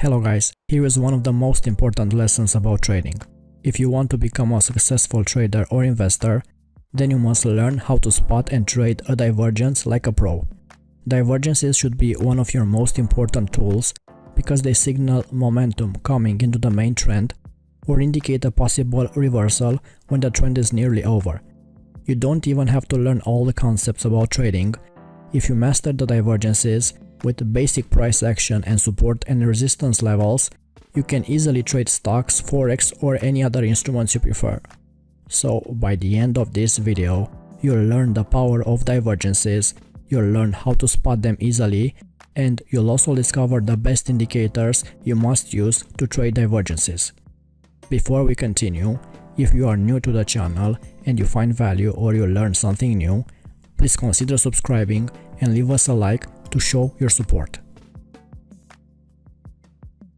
Hello guys, here is one of the most important lessons about trading. If you want to become a successful trader or investor, then you must learn how to spot and trade a divergence like a pro. Divergences should be one of your most important tools because they signal momentum coming into the main trend or indicate a possible reversal when the trend is nearly over. You don't even have to learn all the concepts about trading. If you master the divergences with basic price action and support and resistance levels, you can easily trade stocks, forex or any other instruments you prefer. So by the end of this video, you'll learn the power of divergences, you'll learn how to spot them easily, and you'll also discover the best indicators you must use to trade divergences. Before we continue, if you are new to the channel and you find value or you learn something new, please consider subscribing and leave us a like to show your support.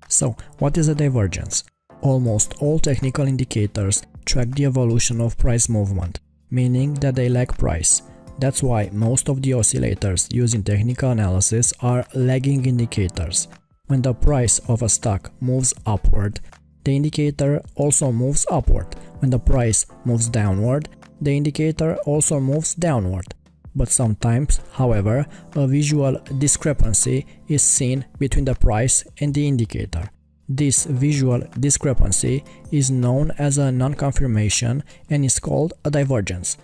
So, what is a divergence? Almost all technical indicators track the evolution of price movement, meaning that they lag price. That's why most of the oscillators used in technical analysis are lagging indicators. When the price of a stock moves upward, the indicator also moves upward. When the price moves downward, the indicator also moves downward. But sometimes, however, a visual discrepancy is seen between the price and the indicator. This visual discrepancy is known as a non-confirmation and is called a divergence.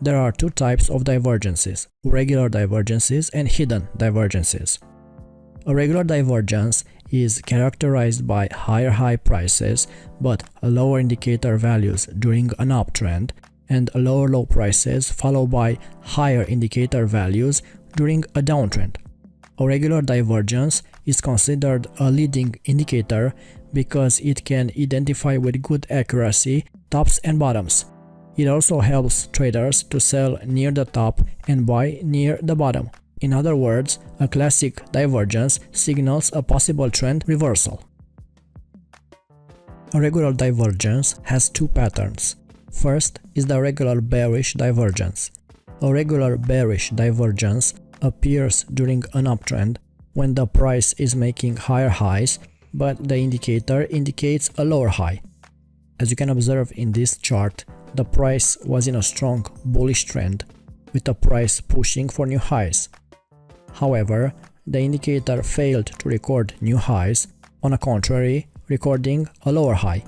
There are two types of divergences: regular divergences and hidden divergences. A regular divergence is characterized by higher high prices but lower indicator values during an uptrend, and lower low prices followed by higher indicator values during a downtrend. A regular divergence is considered a leading indicator because it can identify with good accuracy tops and bottoms. It also helps traders to sell near the top and buy near the bottom. In other words, a classic divergence signals a possible trend reversal. A regular divergence has two patterns. First is the regular bearish divergence. A regular bearish divergence appears during an uptrend when the price is making higher highs, but the indicator indicates a lower high. As you can observe in this chart, the price was in a strong bullish trend, with the price pushing for new highs. However, the indicator failed to record new highs, on the contrary, recording a lower high.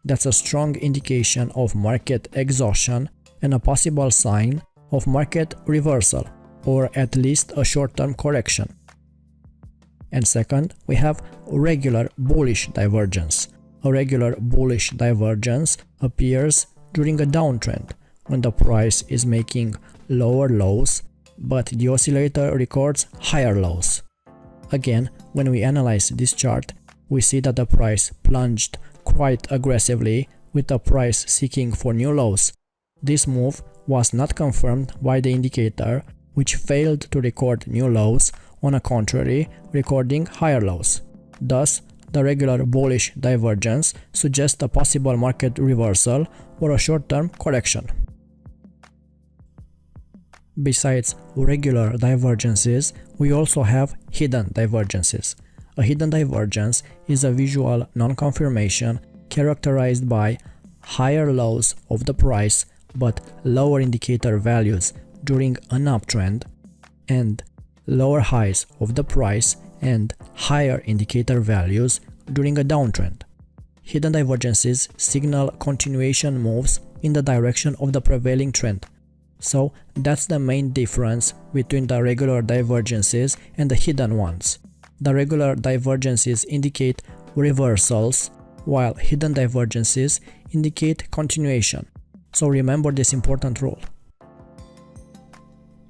That's a strong indication of market exhaustion and a possible sign of market reversal, or at least a short-term correction. And second, we have regular bullish divergence. A regular bullish divergence appears during a downtrend when the price is making lower lows, but the oscillator records higher lows. Again, when we analyze this chart, we see that the price plunged quite aggressively, with the price seeking for new lows. This move was not confirmed by the indicator, which failed to record new lows, on the contrary, recording higher lows. Thus, the regular bullish divergence suggests a possible market reversal or a short-term correction. Besides regular divergences, we also have hidden divergences. A hidden divergence is a visual non-confirmation characterized by higher lows of the price but lower indicator values during an uptrend, and lower highs of the price and higher indicator values during a downtrend. Hidden divergences signal continuation moves in the direction of the prevailing trend. So that's the main difference between the regular divergences and the hidden ones. The regular divergences indicate reversals, while hidden divergences indicate continuation. So remember this important rule.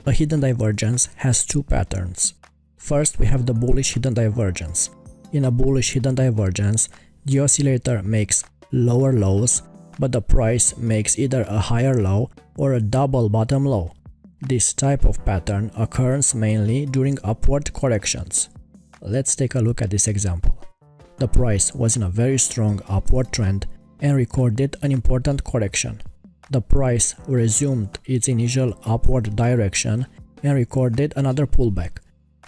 A hidden divergence has two patterns. First, we have the bullish hidden divergence. In a bullish hidden divergence, the oscillator makes lower lows, but the price makes either a higher low or a double bottom low. This type of pattern occurs mainly during upward corrections. Let's take a look at this example. The price was in a very strong upward trend and recorded an important correction. The price resumed its initial upward direction and recorded another pullback.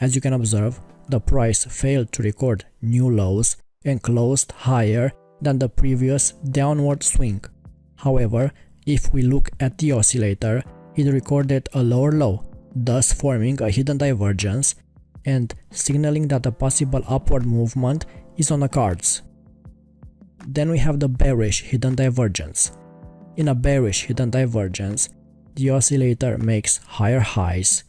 As you can observe, the price failed to record new lows and closed higher than the previous downward swing. However, if we look at the oscillator, it recorded a lower low, thus forming a hidden divergence and signaling that a possible upward movement is on the cards. Then we have the bearish hidden divergence. In a bearish hidden divergence, the oscillator makes higher highs,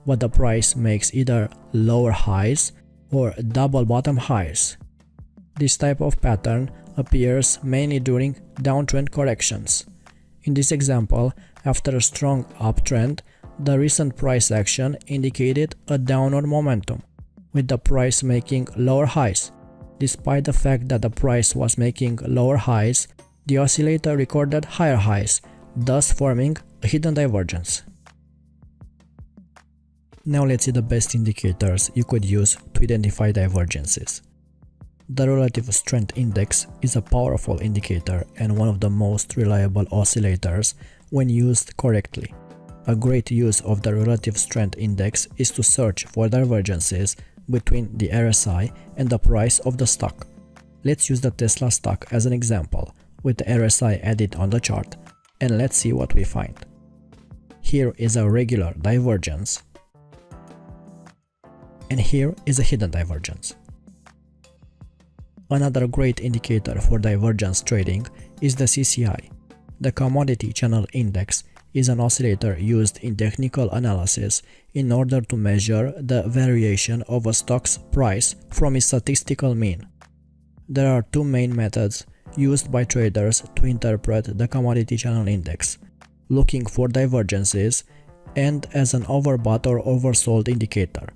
but the price makes either lower highs or double bottom highs. This type of pattern appears mainly during downtrend corrections. In this example, after a strong uptrend, the recent price action indicated a downward momentum, with the price making lower highs. Despite the fact that the price was making lower highs, the oscillator recorded higher highs, thus forming a hidden divergence. Now let's see the best indicators you could use to identify divergences. The relative strength index is a powerful indicator and one of the most reliable oscillators when used correctly. A great use of the relative strength index is to search for divergences between the RSI and the price of the stock. Let's use the Tesla stock as an example, with the RSI added on the chart, and let's see what we find. Here is a regular divergence, and here is a hidden divergence. Another great indicator for divergence trading is the CCI. The Commodity Channel Index is an oscillator used in technical analysis in order to measure the variation of a stock's price from its statistical mean. There are two main methods used by traders to interpret the Commodity Channel Index: looking for divergences and as an overbought or oversold indicator.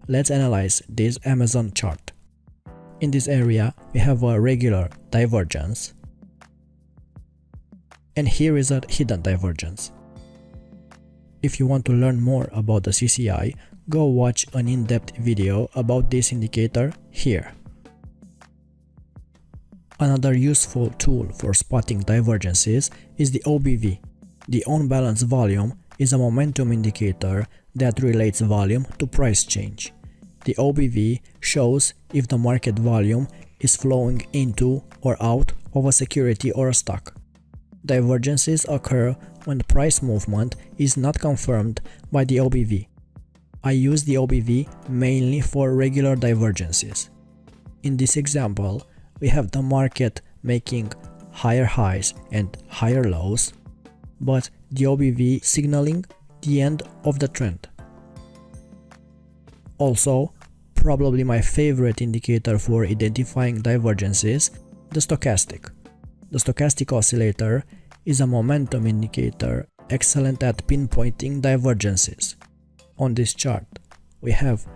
Let's analyze this Amazon chart. In this area, we have a regular divergence, and here is a hidden divergence. If you want to learn more about the CCI, go watch an in-depth video about this indicator here. Another useful tool for spotting divergences is the OBV. The on-balance volume is a momentum indicator that relates volume to price change. The OBV shows if the market volume is flowing into or out of a security or a stock. Divergences occur when the price movement is not confirmed by the OBV. I use the OBV mainly for regular divergences. In this example, we have the market making higher highs and higher lows, but the OBV signaling the end of the trend. Also, probably my favorite indicator for identifying divergences, the stochastic. The stochastic oscillator is a momentum indicator excellent at pinpointing divergences. On this chart, we have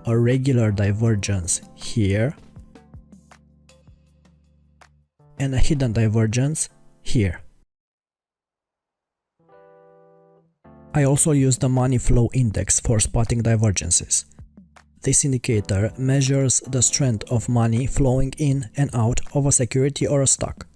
a regular divergence here and a hidden divergence here. I also use the money flow index for spotting divergences. This indicator measures the strength of money flowing in and out of a security or a stock.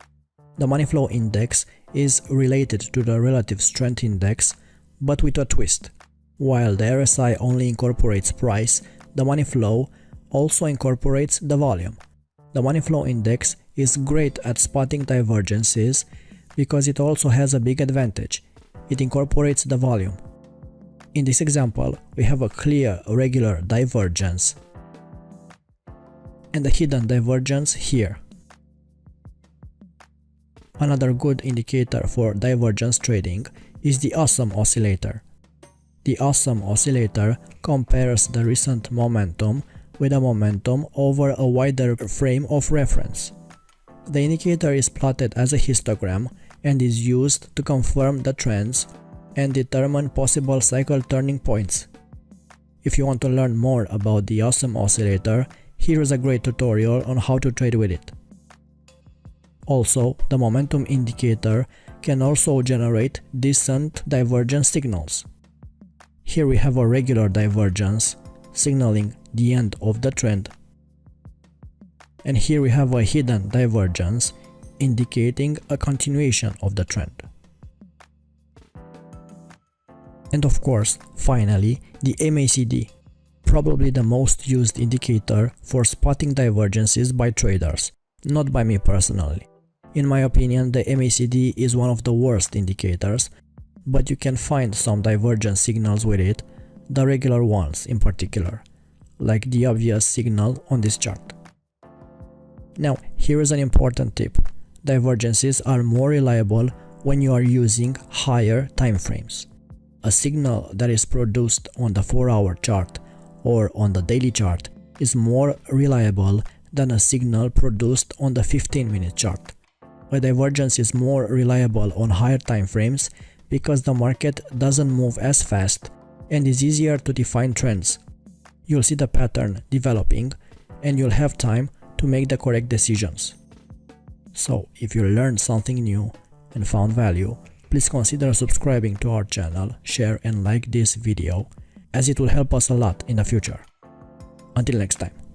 The money flow index is related to the relative strength index, but with a twist. While the RSI only incorporates price, the money flow also incorporates the volume. The money flow index is great at spotting divergences because it also has a big advantage. It incorporates the volume. In this example, we have a clear regular divergence and a hidden divergence here. Another good indicator for divergence trading is the awesome oscillator. The awesome oscillator compares the recent momentum with a momentum over a wider frame of reference. The indicator is plotted as a histogram and is used to confirm the trends and determine possible cycle turning points. If you want to learn more about the awesome oscillator, here is a great tutorial on how to trade with it. Also, the momentum indicator can also generate decent divergence signals. Here we have a regular divergence signaling the end of the trend, and here we have a hidden divergence indicating a continuation of the trend. And of course, finally, the MACD, probably the most used indicator for spotting divergences by traders. Not by me personally. In my opinion, the MACD is one of the worst indicators, but you can find some divergent signals with it, the regular ones in particular, like the obvious signal on this chart. Now, here is an important tip. Divergences are more reliable when you are using higher time frames. A signal that is produced on the 4-hour chart or on the daily chart is more reliable than a signal produced on the 15-minute chart. A divergence is more reliable on higher time frames because the market doesn't move as fast and is easier to define trends. You'll see the pattern developing and you'll have time to make the correct decisions. So, if you learned something new and found value, please consider subscribing to our channel, share and like this video, as it will help us a lot in the future. Until next time.